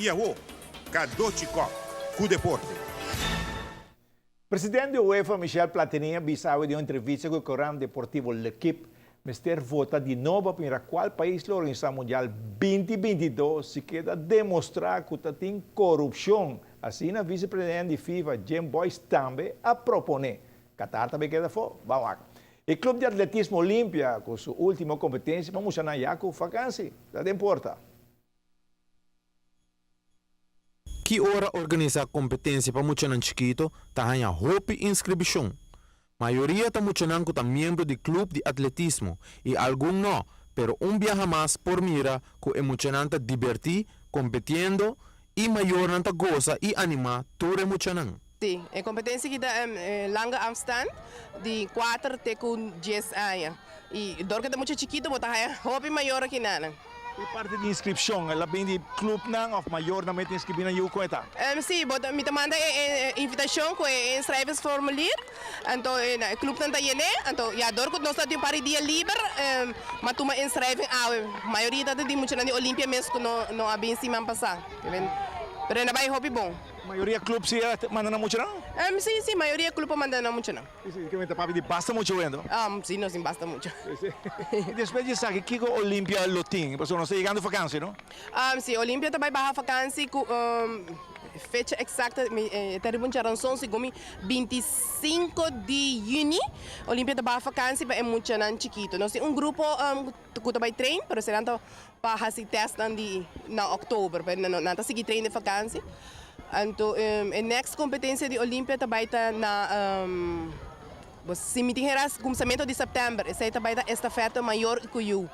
Iaô, Kadochikov, com deporte. Presidente da UEFA, Michel Platini, bisava de uma entrevista com o programa deportivo L'Equipe, Mister vota de novo para qual país da Organização Mundial 2022 se queda demonstrar que tem corrupção. Assim, a vice-presidente de FIFA, Jim Boyce, também a proponer. Qatar também queda fora. Vamos lá. O Clube de Atletismo Olímpia, com sua última competência, vamos chamar já com vacância. Não importa. Que hora organiza competência para muchanan chiquito, tahanha hope inscrição. Maioria está muchanan que membro do clube de atletismo e algum não, pero viaja mais por mira que é muchanan ta divertir, competindo e maior nanta goza e anima ture muchanan. Sim, a competência que dá longa afstand de 4 até 10 anos. E dor que está muito chiquito, mas tá hope maior aqui nada. E parte de inscrição, ela vem de clube não, ou maior na meta inscrever na Yuko eta? Sim, me manda invitação com inscreves formulário, então o clube não está yene, então já dor que nós temos para dia livre, mas tu me inscreve a maioria da de muito na Olimpia mesmo que não há bem cima passar, mas não vai hobby bom. A maioria clube se manda na muito não? Sim, a maioria clube manda na muito não. Sim, que meta papi de basta muito vendo? Sim, não sim basta muito. E depois de saber que o Olimpia loting, porque não está chegando vacância, não? Sim, Olimpia também barra vacância com fecha exata, teremos a ranção segundo 25 de junho. Olimpia também barra vacância é muito não chiquito. Nós temos grupo que também treina, para ser então para se testar na outubro, para não tá seguir treino de vacância. Então, a next competência de Olimpia também está na se me tiveras começamento de setembro, essa também está estafeta maior que o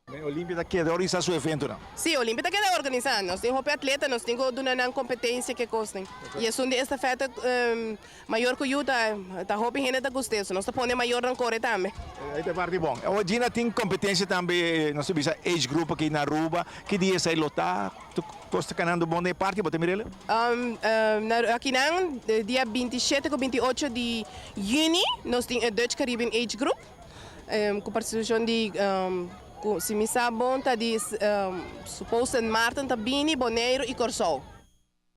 A Olimpia está querendo organizar seu evento, não? Sim, a Olimpia está querendo organizar. Nós temos atleta, nós temos uma competência que costem. E a de estafeta maior que o está roupa e está gostoso. Nós estamos maior rancor também. Aí é parte bom. Hoje tem competência também, nós temos age group aqui na Aruba, que dia sai lotar, tu costa canando bom de parte, bota mirele? Aqui não, dia 27 e 28 de junho, nós temos a Dutch Caribbean Age Group, com participação de se me sabe bom, está de suposto em Martin, Tabini, Boneiro e Corsol.